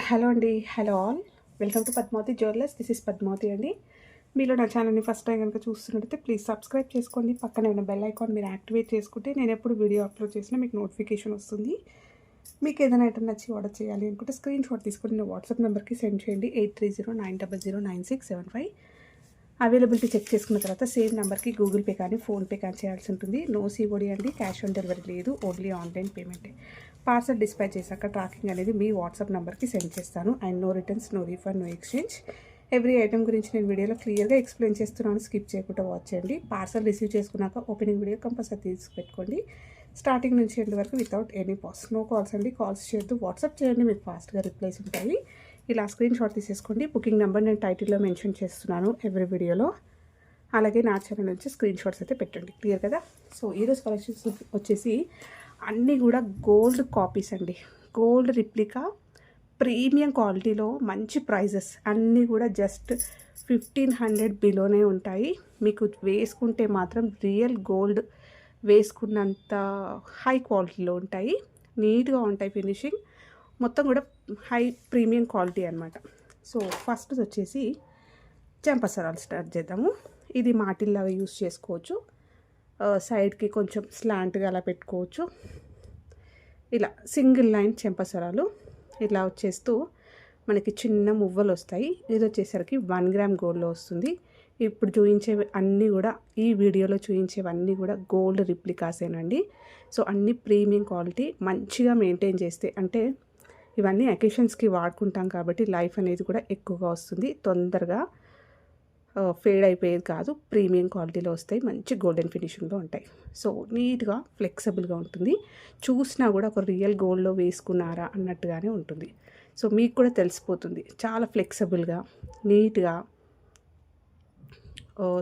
Hello అండి. Hello all. Welcome to Padmavathi jewellers. This is Padmavathi అండి. మీలో నా ఛానల్ని ఫస్ట్ టైం కనుక చూస్తున్నట్టయితే ప్లీజ్ సబ్స్క్రైబ్ చేసుకోండి. పక్కనే ఉన్న బెల్ ఐకాన్ మీరు యాక్టివేట్ చేసుకుంటే నేను ఎప్పుడు వీడియో అప్లోడ్ చేసినా మీకు నోటిఫికేషన్ వస్తుంది. మీకు ఏదైనా ఐటమ్ నచ్చి ఆర్డర్ చేయాలి అనుకుంటే స్క్రీన్ షాట్ తీసుకొని నా వాట్సాప్ నెంబర్కి సెండ్ చేయండి. 8309009675. అవైలబిలిటీ చెక్ చేసుకున్న తర్వాత సేమ్ నెంబర్కి గూగుల్ పే కానీ ఫోన్పే కానీ చేయాల్సి ఉంటుంది. నో సిఓడి అండి, క్యాష్ ఆన్ డెలివరీ లేదు, ఓన్లీ ఆన్లైన్ పేమెంటే. పార్సల్ డిస్పాచ్ చేశాక ట్రాకింగ్ అనేది మీ వాట్సాప్ నెంబర్కి సెండ్ చేస్తాను. And no returns, no refund, no exchange. Every item గురించి నేను వీడియోలో క్లియర్గా ఎక్స్ప్లెయిన్ చేస్తున్నాను. స్కిప్ చేయకుండా వాచ్ చేయండి. పార్సల్ రిసీవ్ చేసుకున్నాక ఓపెనింగ్ వీడియో కంపల్సరీ తీసుకుపెట్టుకోండి. స్టార్టింగ్ నుంచి ఎండ్ వరకు without any pause. No calls అండి, కాల్స్ చేయొద్దు. వాట్సాప్ చేయండి, మీకు ఫాస్ట్గా రిప్లైస్ ఉంటాయి. ఇలా స్క్రీన్ షాట్ తీసేసుకోండి. బుకింగ్ నెంబర్ నేను టైటిల్లో మెన్షన్ చేస్తున్నాను ఎవ్రీ వీడియోలో. అలాగే నా ఛానల్ నుంచి స్క్రీన్ షాట్స్ అయితే పెట్టండి. క్లియర్ కదా? సో ఈరోజు కలెక్షన్స్ వచ్చేసి అన్నీ కూడా గోల్డ్ కాపీస్ అండి. గోల్డ్ రిప్లికా ప్రీమియం క్వాలిటీలో మంచి ప్రైజెస్ అన్నీ కూడా జస్ట్ 1500 బిలోనే ఉంటాయి. మీకు వేసుకుంటే మాత్రం రియల్ గోల్డ్ వేసుకున్నంత హై క్వాలిటీలో ఉంటాయి. నీట్గా ఉంటాయి. ఫినిషింగ్ మొత్తం కూడా హై ప్రీమియం క్వాలిటీ అనమాట. సో ఫస్ట్ వచ్చేసి చెంపసరాలు స్టార్ట్ చేద్దాము. ఇది మాటిల్లాగా యూస్ చేసుకోవచ్చు. సైడ్కి కొంచెం స్లాంట్గా అలా పెట్టుకోవచ్చు. ఇలా సింగిల్ లైన్ చెంపసరాలు ఇలా వచ్చేస్తూ మనకి చిన్న మువ్వలు వస్తాయి. ఇది వచ్చేసరికి 1 గ్రామ్ గోల్డ్లో వస్తుంది. ఇప్పుడు చూపించేవి అన్నీ కూడా, ఈ వీడియోలో చూపించేవన్నీ కూడా గోల్డ్ రిప్లికాసేనండి. సో అన్నీ ప్రీమియం క్వాలిటీ మంచిగా మెయింటైన్ చేస్తే, అంటే ఇవన్నీ అకేషన్స్కి వాడుకుంటాం కాబట్టి లైఫ్ అనేది కూడా ఎక్కువగా వస్తుంది. తొందరగా ఫేడ్ అయిపోయేది కాదు. ప్రీమియం క్వాలిటీలో వస్తాయి. మంచి గోల్డెన్ ఫినిషింగ్లో ఉంటాయి. సో నీట్గా ఫ్లెక్సిబుల్గా ఉంటుంది. చూసినా కూడా ఒక రియల్ గోల్డ్లో వేసుకున్నారా అన్నట్టుగానే ఉంటుంది. సో మీకు కూడా తెలిసిపోతుంది. చాలా ఫ్లెక్సిబుల్గా నీట్గా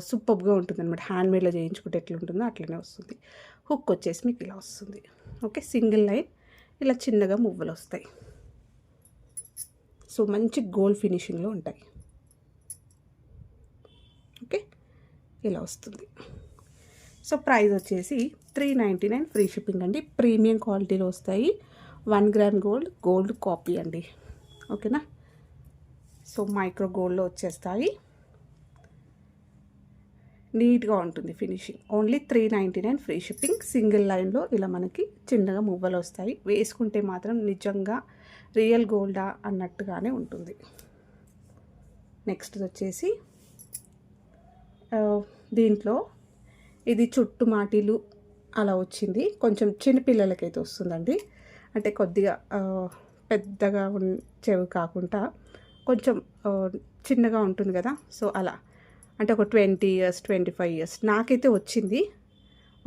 సూపర్గా ఉంటుంది అనమాట. హ్యాండ్మేడ్లో చేయించుకుంటే ఎట్లా ఉంటుందో అట్లనే వస్తుంది. హుక్ వచ్చేసి మీకు ఇలా వస్తుంది. ఓకే, సింగిల్ లైన్ ఇలా చిన్నగా మువ్వలు వస్తాయి. సో మంచి గోల్డ్ ఫినిషింగ్లో ఉంటాయి. ఓకే, ఇలా వస్తుంది. సో ప్రైస్ వచ్చేసి 399 ఫ్రీ షిప్పింగ్ అండి. ప్రీమియం క్వాలిటీలో వస్తాయి. 1 గ్రామ్ గోల్డ్ కాపీ అండి. ఓకేనా? సో మైక్రో గోల్డ్లో వచ్చేస్తాయి. నీట్గా ఉంటుంది finishing. Only 399 free shipping. Single లైన్లో ఇలా మనకి చిన్నగా మువ్వలు వస్తాయి. వేసుకుంటే మాత్రం నిజంగా రియల్ గోల్డా అన్నట్టుగానే ఉంటుంది. నెక్స్ట్ వచ్చేసి దీంట్లో ఇది చుట్టు మాటీలు అలా వచ్చింది. కొంచెం చిన్నపిల్లలకైతే వస్తుందండి. అంటే కొద్దిగా పెద్దగా చెవి కాకుండా కొంచెం చిన్నగా ఉంటుంది కదా. సో అలా అంటే ఒక 20 ఇయర్స్ 25 ఇయర్స్ నాకైతే వచ్చింది.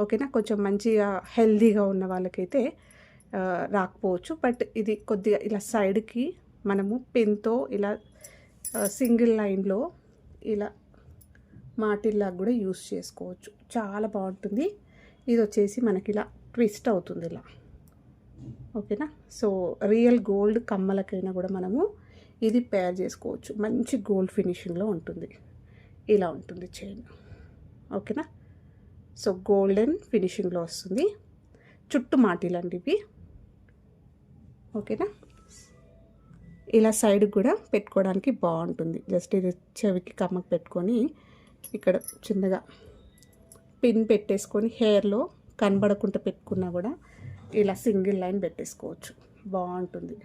ఓకేనా? కొంచెం మంచిగా హెల్దీగా ఉన్న వాళ్ళకైతే రాకపోవచ్చు. బట్ ఇది కొద్దిగా ఇలా సైడ్కి మనము పెన్తో ఇలా సింగిల్ లైన్లో ఇలా మాటిల్లాగా కూడా యూస్ చేసుకోవచ్చు. చాలా బాగుంటుంది. ఇది వచ్చేసి మనకి ఇలా ట్విస్ట్ అవుతుంది ఇలా. ఓకేనా? సో రియల్ గోల్డ్ కమ్మలకైనా కూడా మనము ఇది పేర్ చేసుకోవచ్చు. మంచి గోల్డ్ ఫినిషింగ్లో ఉంటుంది. ఇలా ఉంటుంది చైన్. ఓకేనా? సో గోల్డెన్ ఫినిషింగ్లో వస్తుంది. చుట్టు మాటిల్ అండి ఇవి. ఓకేనా? ఇలా సైడ్కి కూడా పెట్టుకోవడానికి బాగుంటుంది. జస్ట్ ఇది చెవికి కమ్మకి పెట్టుకొని ఇక్కడ చిన్నగా పిన్ పెట్టేసుకొని హెయిర్లో కనబడకుండా పెట్టుకున్నా కూడా ఇలా సింగిల్ లైన్ పెట్టేసుకోవచ్చు. బాగుంటుంది.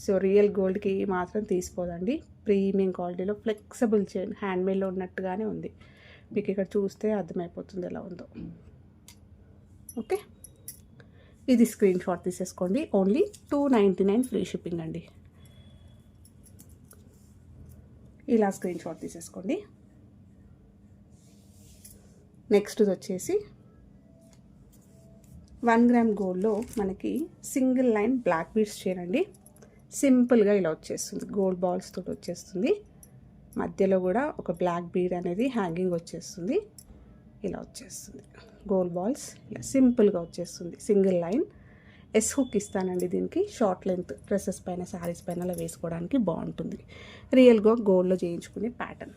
సో రియల్ గోల్డ్కి మాత్రం తీసుకోదండి. ప్రీమియం క్వాలిటీలో ఫ్లెక్సిబుల్ చైన్ హ్యాండ్మేడ్లో ఉన్నట్టుగానే ఉంది. మీకు ఇక్కడ చూస్తే అర్థమైపోతుంది ఎలా ఉందో. ఓకే, ఇది స్క్రీన్ షాట్ తీసేసుకోండి. ఓన్లీ 299 ఫ్రీ షిప్పింగ్ అండి. ఇలా స్క్రీన్ షాట్ తీసేసుకోండి. నెక్స్ట్ వచ్చేసి 1 గ్రామ్ గోల్డ్లో మనకి సింగిల్ లైన్ బ్లాక్ బీడ్స్ చేయండి. సింపుల్గా ఇలా వచ్చేస్తుంది. గోల్డ్ బాల్స్ తోటి వచ్చేస్తుంది. మధ్యలో కూడా ఒక బ్లాక్ బీడ్ అనేది హ్యాంగింగ్ వచ్చేస్తుంది. ఇలా వచ్చేస్తుంది. గోల్డ్ బాల్స్ ఇలా సింపుల్గా వచ్చేస్తుంది. సింగిల్ లైన్ ఎస్ హుక్ ఇస్తానండి దీనికి. షార్ట్ లెంత్ డ్రెస్సెస్ పైన శారీస్ పైన అలా వేసుకోవడానికి బాగుంటుంది. రియల్గా గోల్డ్లో చేయించుకునే ప్యాటర్న్.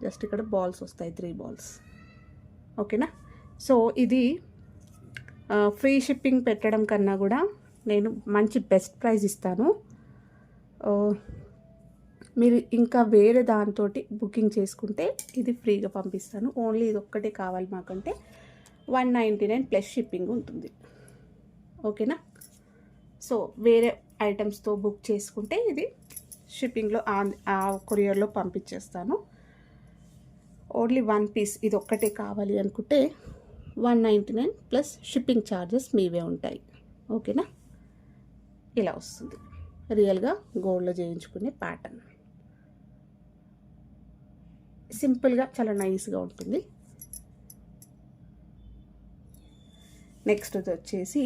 జస్ట్ ఇక్కడ బాల్స్ వస్తాయి, 3 బాల్స్. ఓకేనా? సో ఇది ఫ్రీ షిప్పింగ్ పెట్టడం కన్నా కూడా నేను మంచి బెస్ట్ ప్రైస్ ఇస్తాను. మీరు ఇంకా వేరే దాంతో బుకింగ్ చేసుకుంటే ఇది ఫ్రీగా పంపిస్తాను. ఓన్లీ ఇది ఒక్కటే కావాలి మాకంటే 199 ప్లస్ షిప్పింగ్ ఉంటుంది. ఓకేనా? సో వేరే ఐటమ్స్తో బుక్ చేసుకుంటే ఇది షిప్పింగ్లో ఆ కొరియర్లో పంపించేస్తాను. ఓన్లీ 1 పీస్ ఇది ఒక్కటే కావాలి అనుకుంటే 199 ప్లస్ షిప్పింగ్ ఛార్జెస్ మీవే ఉంటాయి. ఓకేనా? ఇలా వస్తుంది రియల్గా గోల్డ్లో చేయించుకునే ప్యాటర్న్. సింపుల్గా చాలా నైస్గా ఉంటుంది. నెక్స్ట్ వచ్చేసి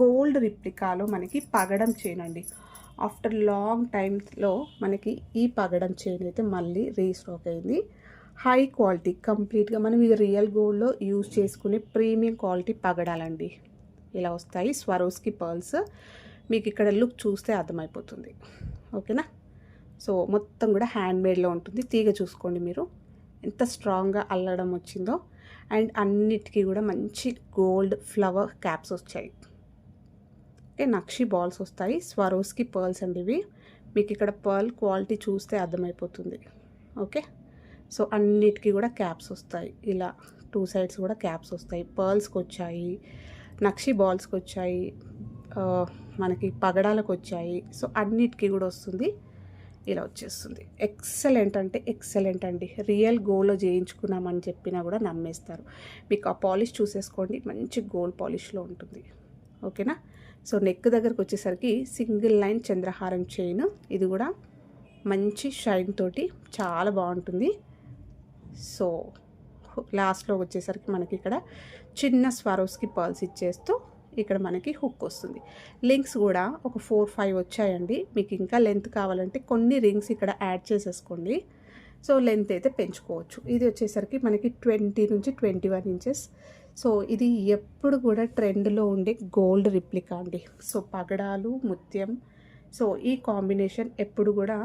గోల్డ్ రిప్లికాలో మనకి పగడం చైన్ అండి. ఆఫ్టర్ లాంగ్ టైమ్లో మనకి ఈ పగడం చైన్ అయితే మళ్ళీ రీస్టాక్ అయింది. హై క్వాలిటీ కంప్లీట్గా మనం ఇది రియల్ గోల్డ్లో యూజ్ చేసుకునే ప్రీమియం క్వాలిటీ పగడాలండి. ఇలా వస్తాయి స్వరోస్కి పర్ల్స్. మీకు ఇక్కడ లుక్ చూస్తే అర్థమైపోతుంది. ఓకేనా? సో మొత్తం కూడా హ్యాండ్మేడ్లో ఉంటుంది. తీగ చూసుకోండి మీరు ఎంత స్ట్రాంగ్గా అల్లడం వచ్చిందో. అండ్ అన్నిటికీ కూడా మంచి గోల్డ్ ఫ్లవర్ క్యాప్స్ వచ్చాయి. ఓకే, నక్షి బాల్స్ వస్తాయి. స్వరోస్కి పర్ల్స్ అండి ఇవి. మీకు ఇక్కడ పర్ల్ క్వాలిటీ చూస్తే అర్థమైపోతుంది. ఓకే, సో అన్నిటికీ కూడా క్యాప్స్ వస్తాయి. ఇలా 2 సైడ్స్ కూడా క్యాప్స్ వస్తాయి. పర్ల్స్కి వచ్చాయి, నక్షి బాల్స్కి వచ్చాయి, మనకి పగడాలకు వచ్చాయి. సో అన్నిటికీ కూడా వస్తుంది. ఇలా వచ్చేస్తుంది. ఎక్సలెంట్ అంటే ఎక్సలెంట్ అండి. రియల్ గోల్డ్లో చేయించుకున్నామని చెప్పినా కూడా నమ్మేస్తారు. మీకు ఆ పాలిష్ చూసేసుకోండి, మంచి గోల్డ్ పాలిష్లో ఉంటుంది. ఓకేనా? సో నెక్ దగ్గరకు వచ్చేసరికి సింగిల్ లైన్ చంద్రహారం చైన్. ఇది కూడా మంచి షైన్ తోటి చాలా బాగుంటుంది. సో లాస్ట్లో వచ్చేసరికి మనకి ఇక్కడ చిన్న స్వరోస్కి పర్ల్స్ ఇచ్చేస్తూ ఇక్కడ మనకి హుక్ వస్తుంది. లింక్స్ కూడా ఒక 4-5 వచ్చాయండి. మీకు ఇంకా లెంత్ కావాలంటే కొన్ని రింగ్స్ ఇక్కడ యాడ్ చేసేసుకోండి. సో లెంత్ అయితే పెంచుకోవచ్చు. ఇది వచ్చేసరికి మనకి 20 నుంచి 21 ఇంచెస్. సో ఇది ఎప్పుడు కూడా ట్రెండ్లో ఉండే గోల్డ్ రిప్లికా అండి. సో పగడాలు ముత్యం, సో ఈ కాంబినేషన్ ఎప్పుడు కూడా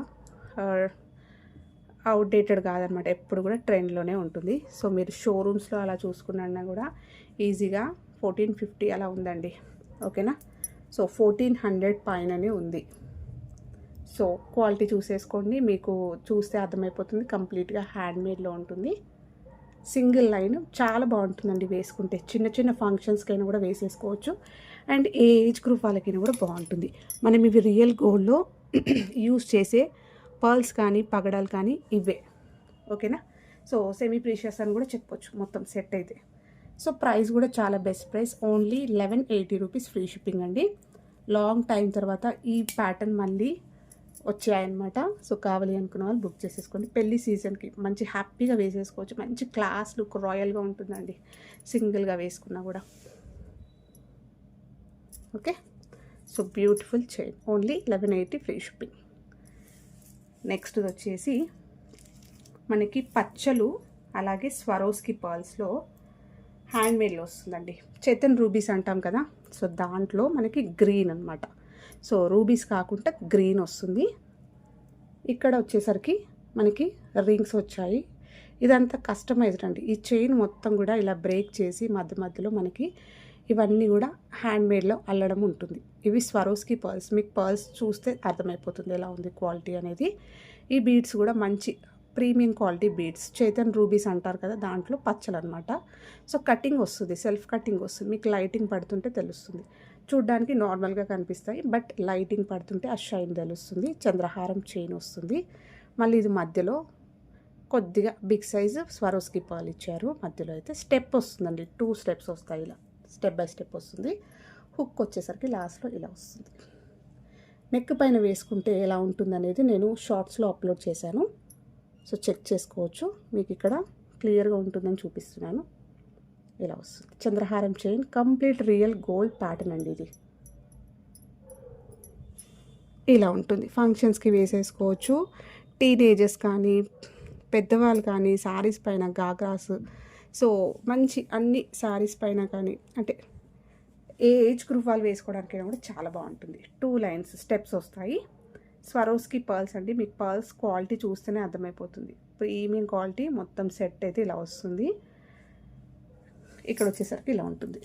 అవుట్డేటెడ్ కాదనమాట. ఎప్పుడు కూడా ట్రెండ్లోనే ఉంటుంది. సో మీరు షోరూమ్స్లో అలా చూసుకున్నా కూడా ఈజీగా 1450 అలా ఉందండి. ఓకేనా? సో 1400 పైననే ఉంది. సో క్వాలిటీ చూసేసుకోండి, మీకు చూస్తే అర్థమైపోతుంది. కంప్లీట్గా హ్యాండ్మేడ్లో ఉంటుంది. సింగిల్ లైన్ చాలా బాగుంటుందండి వేసుకుంటే. చిన్న చిన్న ఫంక్షన్స్కైనా కూడా వేసేసుకోవచ్చు. అండ్ ఏ ఏజ్ గ్రూప్ వాళ్ళకైనా కూడా బాగుంటుంది. మనం ఇవి రియల్ గోల్డ్లో యూస్ చేసే పర్ల్స్ కానీ పగడాలు కానీ ఇవే. ఓకేనా? సో సెమీ ప్రీషియస్ అని కూడా చెప్పొచ్చు మొత్తం సెట్ అయితే. సో ప్రైస్ కూడా చాలా best price. Only 1180 rupees free shipping అండి. లాంగ్ టైం తర్వాత ఈ ప్యాటర్న్ మళ్ళీ వచ్చాయన్నమాట. సో కావాలి అనుకున్న వాళ్ళు బుక్ చేసేసుకోండి. పెళ్లి సీజన్కి మంచి హ్యాపీగా వేసేసుకోవచ్చు. మంచి క్లాస్ లుక్ రాయల్గా ఉంటుందండి సింగిల్గా వేసుకున్నా కూడా. Okay, so beautiful chain. Only 1180 free shipping. Next వచ్చేసి మనకి పచ్చలు అలాగే స్వరోస్కి పర్ల్స్లో హ్యాండ్మేడ్లో వస్తుందండి. చేతన్ రూబీస్ అంటాం కదా, సో దాంట్లో మనకి గ్రీన్ అనమాట. సో రూబీస్ కాకుండా గ్రీన్ వస్తుంది. ఇక్కడ వచ్చేసరికి మనకి రింగ్స్ వచ్చాయి. ఇదంతా కస్టమైజ్డ్ అండి. ఈ చైన్ మొత్తం కూడా ఇలా బ్రేక్ చేసి మధ్య మధ్యలో మనకి ఇవన్నీ కూడా హ్యాండ్మేడ్లో అల్లడం ఉంటుంది. ఇవి స్వరోస్కి పర్ల్స్. మీకు పర్ల్స్ చూస్తే అర్థమైపోతుంది ఎలా ఉంది క్వాలిటీ అనేది. ఈ బీడ్స్ కూడా మంచి premium quality beads. Chetan rubies అంటారు కదా, దాంట్లో పచ్చలు అనమాట. సో కటింగ్ వస్తుంది, సెల్ఫ్ కటింగ్ వస్తుంది. మీకు లైటింగ్ పడుతుంటే తెలుస్తుంది. చూడ్డానికి నార్మల్గా కనిపిస్తాయి, బట్ లైటింగ్ పడుతుంటే ఆ షైన్ తెలుస్తుంది. చంద్రహారం చైన్ వస్తుంది. మళ్ళీ ఇది మధ్యలో కొద్దిగా బిగ్ సైజు స్వరోస్కి పర్ల్ ఇచ్చారు. మధ్యలో అయితే స్టెప్ వస్తుందండి. 2 స్టెప్స్ వస్తాయి. ఇలా స్టెప్ బై స్టెప్ వస్తుంది. హుక్ వచ్చేసరికి లాస్ట్లో ఇలా వస్తుంది. నెక్ పైన వేసుకుంటే ఎలా ఉంటుందనేది నేను షార్ట్స్లో అప్లోడ్ చేశాను. సో చెక్ చేసుకోవచ్చు. మీకు ఇక్కడ క్లియర్గా ఉంటుందని చూపిస్తున్నాను. ఇలా వస్తుంది chandraharam chain. Complete real gold pattern అండి ఇది. ఇలా ఉంటుంది. ఫంక్షన్స్కి వేసేసుకోవచ్చు. టీనేజర్స్ కానీ పెద్దవాళ్ళు కానీ శారీస్ పైన గాగ్రాస్, సో మంచి అన్ని శారీస్ పైన కానీ అంటే ఏ ఏజ్ గ్రూప్ వాళ్ళు వేసుకోవడానికైనా కూడా చాలా బాగుంటుంది. 2 లైన్స్ స్టెప్స్ వస్తాయి. స్వరోస్కి పర్ల్స్ అండి. మీకు పర్ల్స్ క్వాలిటీ చూస్తేనే అర్థమైపోతుంది. ప్రీమియం క్వాలిటీ మొత్తం సెట్ అయితే ఇలా వస్తుంది. ఇక్కడ వచ్చేసరికి ఇలా ఉంటుంది.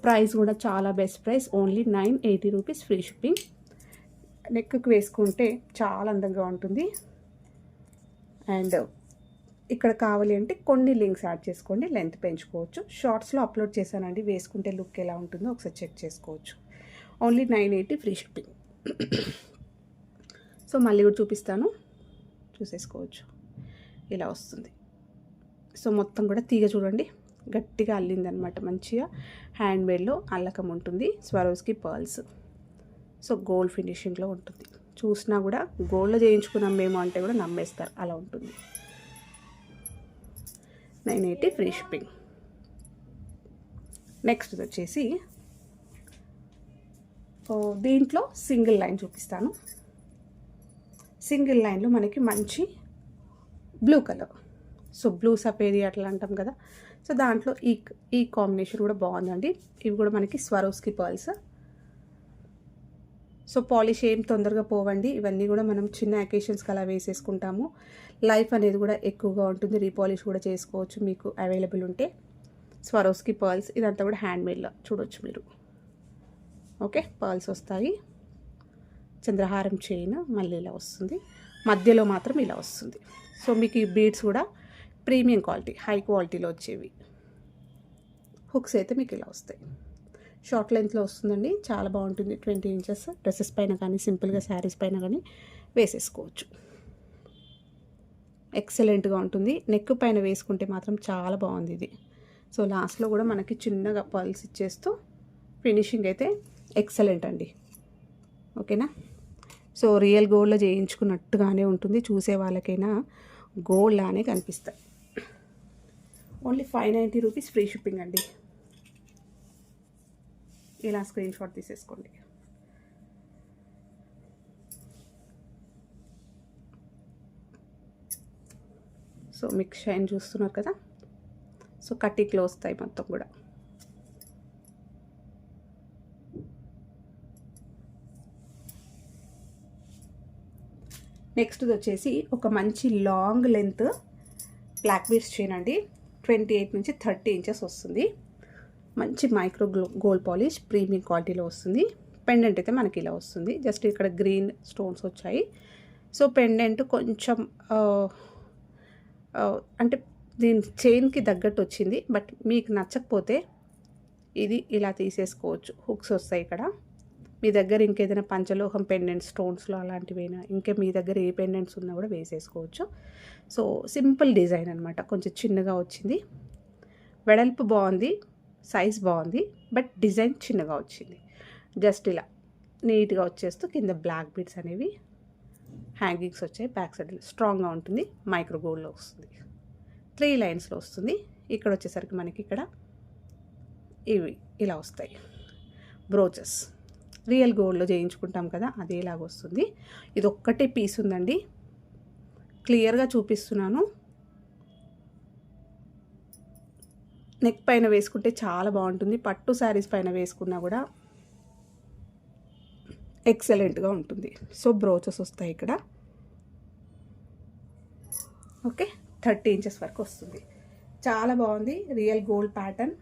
ప్రైస్ కూడా చాలా best price. Only 980 rupees free shipping. నెక్కి వేసుకుంటే చాలా అందంగా ఉంటుంది. అండ్ ఇక్కడ కావాలి అంటే కొన్ని లింక్స్ యాడ్ చేసుకోండి, లెంత్ పెంచుకోవచ్చు. షార్ట్స్లో అప్లోడ్ చేశానండి, వేసుకుంటే లుక్ ఎలా ఉంటుందో ఒకసారి చెక్ చేసుకోవచ్చు. Only 980 free shipping. సో మళ్ళీ కూడా చూపిస్తాను, చూసేసుకోవచ్చు. ఇలా వస్తుంది. సో మొత్తం కూడా తీగ చూడండి గట్టిగా అల్లిందనమాట. మంచిగా హ్యాండ్మేడ్లో అల్లకం ఉంటుంది. Swarovski pearls. సో గోల్డ్ ఫినిషింగ్లో ఉంటుంది. చూసినా కూడా గోల్డ్లో చేయించుకున్నాం మేము అంటే కూడా నమ్మేస్తారు, అలా ఉంటుంది. 980 ఫ్రీ షిప్పింగ్. నెక్స్ట్ వచ్చేసి దీంట్లో సింగిల్ లైన్ చూపిస్తాను. సింగిల్ లైన్లో మనకి మంచి బ్లూ కలర్, సో బ్లూ సఫేది అట్లా అంటాం కదా, సో దాంట్లో ఈ కాంబినేషన్ కూడా బాగుందండి. ఇవి కూడా మనకి స్వరోస్కి పర్ల్స్. సో పాలిష్ ఏం తొందరగా పోవండి. ఇవన్నీ కూడా మనం చిన్న అకేషన్స్కి అలా వేసేసుకుంటాము. లైఫ్ అనేది కూడా ఎక్కువగా ఉంటుంది. రీపాలిష్ కూడా చేసుకోవచ్చు మీకు అవైలబుల్ ఉంటే. స్వరోస్కి పర్ల్స్, ఇదంతా కూడా హ్యాండ్మేడ్లో చూడవచ్చు మీరు. ఓకే, పర్ల్స్ వస్తాయి. చంద్రహారం చైన్ మళ్ళీ ఇలా వస్తుంది, మధ్యలో మాత్రం ఇలా వస్తుంది. సో మీకు ఈ బీడ్స్ కూడా ప్రీమియం క్వాలిటీ, హై క్వాలిటీలో వచ్చేవి. హుక్స్ అయితే మీకు ఇలా వస్తాయి. షార్ట్ లెంత్లో వస్తుందండి, చాలా బాగుంటుంది. 20 ఇంచెస్ డ్రెస్సెస్ పైన కానీ సింపుల్గా శారీస్ పైన కానీ వేసేసుకోవచ్చు. ఎక్సలెంట్గా ఉంటుంది. నెక్ పైన వేసుకుంటే మాత్రం చాలా బాగుంది ఇది. సో లాస్ట్లో కూడా మనకి చిన్నగా పల్స్ ఇచ్చేస్తూ ఫినిషింగ్ అయితే ఎక్సలెంట్ అండి. ఓకేనా. సో రియల్ గోల్డ్లో చేయించుకున్నట్టుగానే ఉంటుంది. చూసే వాళ్ళకైనా గోల్డ్ లానే కనిపిస్తాయి. ఓన్లీ 590 రూపీస్ ఫ్రీ షిప్పింగ్ అండి. ఇలా స్క్రీన్ షాట్ తీసేసుకోండి. సో మీకు షైన్ చూస్తున్నారు కదా, సో కట్టిక్లో వస్తాయి మొత్తం కూడా. నెక్స్ట్ వచ్చేసి ఒక మంచి long length black beads chain అండి. 28 నుంచి 30 ఇంచెస్ వస్తుంది. మంచి మైక్రో గోల్డ్ పాలిష్ ప్రీమియం క్వాలిటీలో వస్తుంది. పెండెంట్ అయితే మనకి ఇలా వస్తుంది. జస్ట్ ఇక్కడ గ్రీన్ స్టోన్స్ వచ్చాయి. సో పెండెంట్ కొంచెం అంటే దీని చైన్కి తగ్గట్టు వచ్చింది. బట్ మీకు నచ్చకపోతే ఇది ఇలా తీసేసుకోవచ్చు. హుక్స్ వస్తాయి ఇక్కడ. మీ దగ్గర ఇంకేదైనా పంచలోహం పెండెంట్ స్టోన్స్లో అలాంటివైనా, ఇంకా మీ దగ్గర ఏ పెండెంట్స్ ఉన్నా కూడా వేసేసుకోవచ్చు. సో సింపుల్ డిజైన్ అనమాట. కొంచెం చిన్నగా వచ్చింది, వెడల్పు బాగుంది, సైజ్ బాగుంది, బట్ డిజైన్ చిన్నగా వచ్చింది. జస్ట్ ఇలా నీట్గా వచ్చేస్తూ కింద బ్లాక్ బీడ్స్ అనేవి హ్యాంగింగ్స్ వచ్చాయి. బ్యాక్ సైడ్ స్ట్రాంగ్గా ఉంటుంది. మైక్రో గోల్డ్లో వస్తుంది. 3 లైన్స్లో వస్తుంది. ఇక్కడ వచ్చేసరికి మనకి ఇక్కడ ఇవి ఇలా వస్తాయి బ్రోచెస్. రియల్ గోల్డ్లో చేయించుకుంటాం కదా, అదేలాగా వస్తుంది. ఇది ఒక్కటే పీస్ ఉందండి, క్లియర్గా చూపిస్తున్నాను. నెక్ పైన వేసుకుంటే చాలా బాగుంటుంది. పట్టు శారీస్ పైన వేసుకున్నా కూడా ఎక్సలెంట్గా ఉంటుంది. సో బ్రోచెస్ వస్తాయి ఇక్కడ. ఓకే, 30 ఇంచెస్ వరకు వస్తుంది. చాలా బాగుంది. Real gold pattern.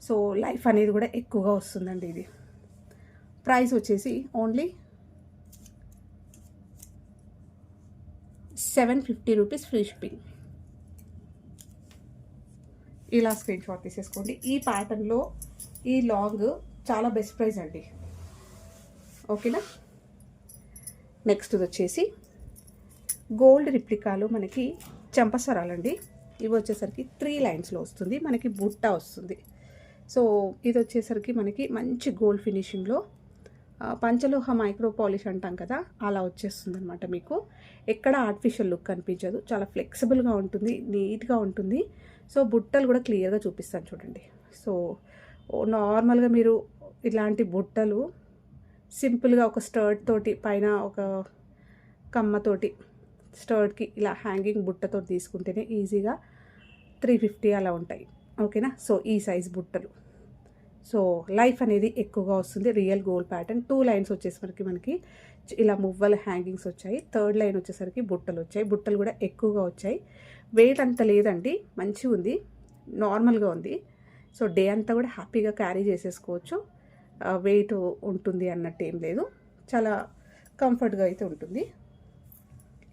So life అనేది కూడా ఎక్కువగా వస్తుందండి. ఇది ప్రైస్ వచ్చేసి ఓన్లీ 750 రూపీస్ ఫ్రీ షిప్పింగ్. ఇలా స్క్రీన్ షాట్ తీసేసుకోండి. ఈ ప్యాటర్న్లో ఈ లాంగ్ చాలా బెస్ట్ ప్రైస్ అండి. ఓకేనా. నెక్స్ట్ వచ్చేసి గోల్డ్ రిప్లికాలో మనకి చంపసరాలండి. ఇవి వచ్చేసరికి 3 లైన్స్లో వస్తుంది. మనకి బుట్ట వస్తుంది. సో ఇది వచ్చేసరికి మనకి మంచి గోల్డ్ ఫినిషింగ్లో పంచలోహ మైక్రో పాలిష్ అంటాం కదా, అలా వచ్చేస్తుంది అనమాట. మీకు ఎక్కడ ఆర్టిఫిషియల్ లుక్ కనిపించదు. చాలా ఫ్లెక్సిబుల్గా ఉంటుంది, నీట్గా ఉంటుంది. సో బుట్టలు కూడా క్లియర్గా చూపిస్తాను చూడండి. సో నార్మల్గా మీరు ఇలాంటి బుట్టలు సింపుల్గా ఒక స్టర్ట్ తోటి పైన ఒక కమ్మతోటి స్టర్ట్కి ఇలా హ్యాంగింగ్ బుట్టతో తీసుకుంటేనే ఈజీగా 350 అలా ఉంటాయి. ఓకేనా. సో ఈ సైజ్ బుట్టలు. సో లైఫ్ అనేది ఎక్కువగా వస్తుంది. Real gold pattern. 2 లైన్స్ వచ్చేసరికి మనకి ఇలా మువ్వల హ్యాంగింగ్స్ వచ్చాయి. 3rd లైన్ వచ్చేసరికి బుట్టలు వచ్చాయి. బుట్టలు కూడా ఎక్కువగా వచ్చాయి. వెయిట్ అంత లేదండి, మంచిగా ఉంది, నార్మల్గా ఉంది. సో డే అంతా కూడా హ్యాపీగా క్యారీ చేసేసుకోవచ్చు. వెయిట్ ఉంటుంది అన్నట్టు ఏం లేదు. చాలా కంఫర్ట్గా అయితే ఉంటుంది.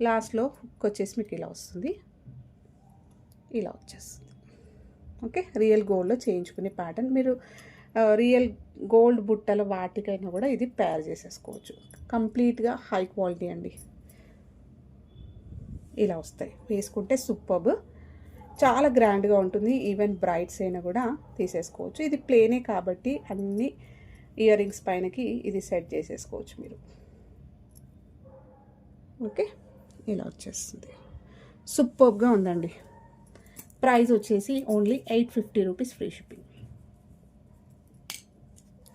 లాస్ట్లో హుక్ వచ్చేసి మీకు ఇలా వస్తుంది, ఇలా వచ్చేస్తుంది. ఓకే, రియల్ గోల్డ్లో చేయించుకునే ప్యాటర్న్. మీరు రియల్ గోల్డ్ బుట్టల వాటికైనా కూడా ఇది పేర్ చేసేసుకోవచ్చు. కంప్లీట్గా హై క్వాలిటీ అండి. ఇలా వస్తాయి, వేసుకుంటే సూపర్బ్, చాలా గ్రాండ్గా ఉంటుంది. ఈవెన్ బ్రైడ్స్ అయినా కూడా తీసేసుకోవచ్చు. ఇది ప్లేనే కాబట్టి అన్ని ఇయర్ రింగ్స్ పైనకి ఇది సెట్ చేసేసుకోవచ్చు మీరు. ఓకే, ఇలా వచ్చేస్తుంది, సూపర్గా ఉందండి. ప్రైస్ వచ్చేసి only 850 rupees, free shipping.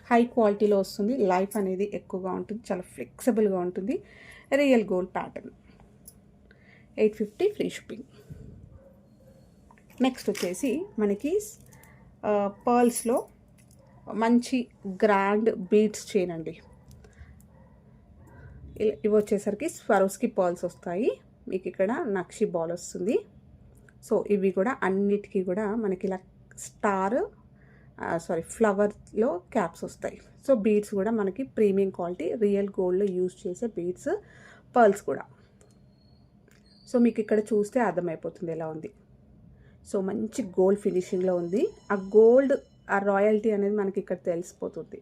High క్వాలిటీలో వస్తుంది. లైఫ్ అనేది ఎక్కువగా ఉంటుంది, చాలా ఫ్లెక్సిబుల్గా ఉంటుంది. Real gold pattern, 850 free shipping. Next వచ్చేసి మనకి పర్ల్స్లో మంచి గ్రాండ్ బీడ్స్ చైన్ అండి. ఇవి వచ్చేసరికి స్వరోస్కి పర్ల్స్ వస్తాయి. మీకు ఇక్కడ నక్షి బాల్ వస్తుంది. సో ఇవి కూడా అన్నిటికీ కూడా మనకి ఇలా ఫ్లవర్లో క్యాప్స్ వస్తాయి. సో బీడ్స్ కూడా మనకి ప్రీమియం క్వాలిటీ, రియల్ గోల్డ్లో యూజ్ చేసే బీడ్స్, పర్ల్స్ కూడా. సో మీకు ఇక్కడ చూస్తే అర్థమైపోతుంది ఎలా ఉంది. సో మంచి గోల్డ్ ఫినిషింగ్లో ఉంది. ఆ గోల్డ్, ఆ రాయల్టీ అనేది మనకి ఇక్కడ తెలిసిపోతుంది.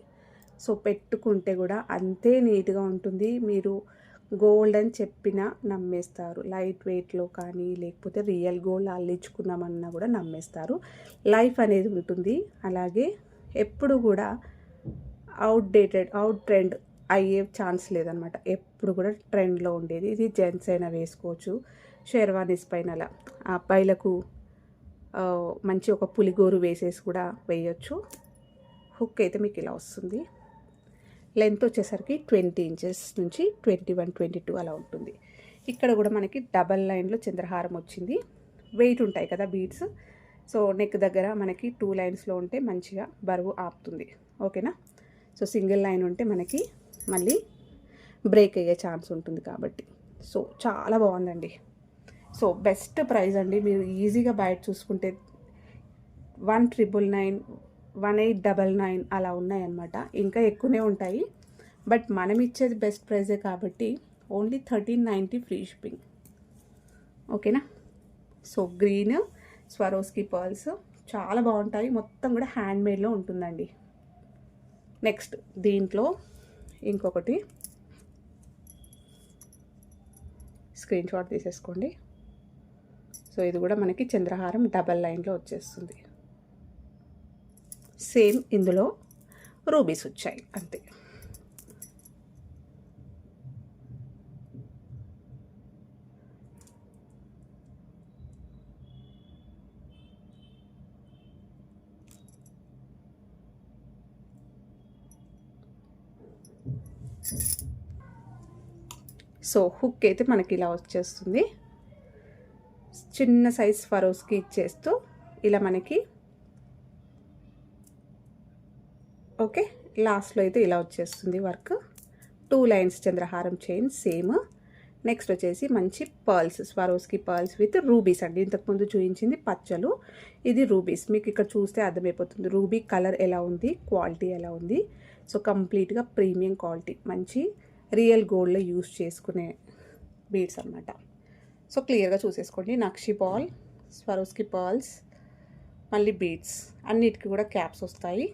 సో పెట్టుకుంటే కూడా అంతే నీట్గా ఉంటుంది. మీరు గోల్డ్ అని చెప్పినా నమ్మేస్తారు. లైట్ వెయిట్లో కానీ లేకపోతే రియల్ గోల్డ్ అల్లించుకున్నామన్నా కూడా నమ్మేస్తారు. లైఫ్ అనేది ఉంటుంది. అలాగే ఎప్పుడు కూడా అవుట్ ట్రెండ్ అయ్యే ఛాన్స్ లేదనమాట. ఎప్పుడు కూడా ట్రెండ్లో ఉండేది. ఇది జెంట్స్ అయినా వేసుకోవచ్చు, షెర్వానీస్ పైన అలా. ఆ అబ్బాయిలకు మంచి ఒక పులిగోరు వేసేసి కూడా వేయచ్చు. హుక్ అయితే మీకు ఇలా వస్తుంది. లెంత్ వచ్చేసరికి 20 ఇంచెస్ నుంచి 21, 22 అలా ఉంటుంది. ఇక్కడ కూడా మనకి డబల్ లైన్లో చంద్రహారం వచ్చింది. వెయిట్ ఉంటాయి కదా బీడ్స్. సో నెక్ దగ్గర మనకి 2 లైన్స్లో ఉంటే మంచిగా బరువు ఆపుతుంది. ఓకేనా. సో సింగిల్ లైన్ ఉంటే మనకి మళ్ళీ బ్రేక్ అయ్యే ఛాన్స్ ఉంటుంది కాబట్టి. సో చాలా బాగుందండి. సో బెస్ట్ ప్రైస్ అండి. మీరు ఈజీగా బయట చూసుకుంటే 1999, 1899 అలా ఉన్నాయన్నమాట. ఇంకా ఎక్కువనే ఉంటాయి, బట్ మనం ఇచ్చేది బెస్ట్ ప్రైజే కాబట్టి ఓన్లీ 1390 ఫ్రీ షిప్పింగ్. ఓకేనా. సో గ్రీన్ స్వరోస్కి పర్ల్స్ చాలా బాగుంటాయి. మొత్తం కూడా హ్యాండ్మేడ్లో ఉంటుందండి. నెక్స్ట్ దీంట్లో ఇంకొకటి స్క్రీన్ షాట్ తీసేసుకోండి. సో ఇది కూడా మనకి చంద్రహారం డబల్ లైన్లో వచ్చేస్తుంది. సేమ్ ఇందులో రూబీస్ వచ్చాయి అంతే. సో హుక్ అయితే మనకి ఇలా వచ్చేస్తుంది. చిన్న సైజ్ ఫరోస్కి ఇచ్చేస్తూ ఇలా మనకి ఓకే. లాస్ట్లో అయితే ఇలా వచ్చేస్తుంది work. 2 lines chandraharam chain same. Next వచ్చేసి మంచి pearls, Swarovski pearls with rubies అండి. ఇంతకుముందు చూపించింది పచ్చలు, ఇది రూబీస్. మీకు ఇక్కడ చూస్తే అర్థమైపోతుంది రూబీ కలర్ ఎలా ఉంది, క్వాలిటీ ఎలా ఉంది. సో కంప్లీట్గా ప్రీమియం క్వాలిటీ, మంచి రియల్ గోల్డ్లో యూస్ చేసుకునే బీడ్స్ అన్నమాట. సో క్లియర్గా చూసేసుకోండి. నక్షి బాల్, స్వరోస్కి పర్ల్స్, మళ్ళీ బీడ్స్, అన్నిటికీ కూడా క్యాప్స్ వస్తాయి.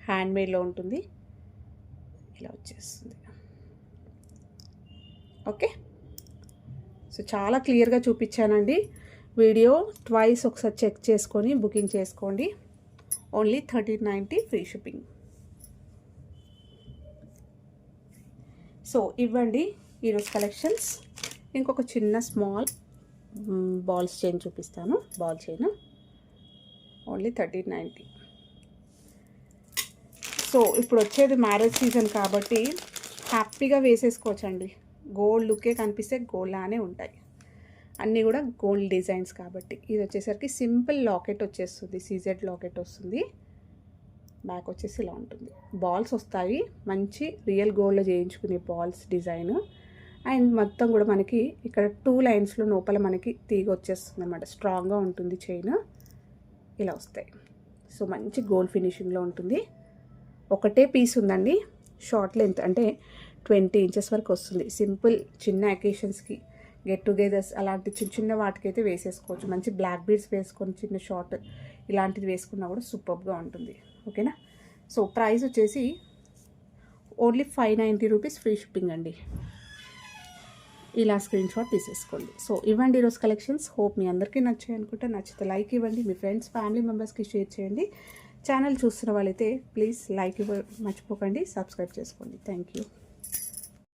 హ్యాండ్మేడ్లో ఉంటుంది. ఇలా వచ్చేస్తుంది. ఓకే. సో చాలా క్లియర్గా చూపించానండి. వీడియో ట్వైస్ ఒకసారి చెక్ చేసుకొని బుకింగ్ చేసుకోండి. Only 1390 free shipping. సో ఇవ్వండి ఈరోజు కలెక్షన్స్. ఇంకొక చిన్న స్మాల్ బాల్స్ చైన్ చూపిస్తాను. Ball chain only 1390. సో ఇప్పుడు వచ్చేది మ్యారేజ్ సీజన్ కాబట్టి హ్యాపీగా వేసేసుకోవచ్చండి. గోల్డ్ లుక్కే కనిపిస్తే గోల్డ్ లానే ఉంటాయి. అన్నీ కూడా గోల్డ్ డిజైన్స్ కాబట్టి. ఇది వచ్చేసరికి సింపుల్ లాకెట్ వచ్చేస్తుంది, సీజెడ్ లాకెట్ వస్తుంది. బ్యాక్ వచ్చేసి ఇలా ఉంటుంది. బాల్స్ వస్తాయి, మంచి రియల్ గోల్డ్లో చేయించుకునే బాల్స్ డిజైన్. అండ్ మొత్తం కూడా మనకి ఇక్కడ 2 లైన్స్లో లోపల మనకి తీగ వచ్చేస్తుంది అన్నమాట. స్ట్రాంగ్గా ఉంటుంది చైన్. ఇలా వస్తాయి. సో మంచి గోల్డ్ ఫినిషింగ్లో ఉంటుంది. ఒకటే పీస్ ఉందండి, షార్ట్ లెంత్ అంటే 20 ఇంచెస్ వరకు వస్తుంది. సింపుల్ చిన్న అకేషన్స్కి, గెట్ టుగెదర్స్ అలాంటి చిన్న చిన్న వాటికైతే వేసేసుకోవచ్చు. మంచి బ్లాక్ బీడ్స్ వేసుకొని చిన్న షార్ట్ ఇలాంటిది వేసుకున్నా కూడా సూపర్గా ఉంటుంది. ఓకేనా. సో ప్రైస్ వచ్చేసి ఓన్లీ 590 రూపీస్, ఫ్రీ షిప్పింగ్ అండి. ఇలా స్క్రీన్ షాట్ తీసేసుకోండి. సో ఇవ్వండి ఈరోజు కలెక్షన్స్. హోప్ మీ అందరికీ నచ్చాయి అనుకుంటే, నచ్చితే లైక్ ఇవ్వండి, మీ ఫ్రెండ్స్ ఫ్యామిలీ మెంబర్స్కి షేర్ చేయండి. ఛానల్ చూస్తున్న వాళ్ళైతే ప్లీజ్ లైక్ మర్చిపోకండి, సబ్స్క్రైబ్ చేసుకోండి. Thank you.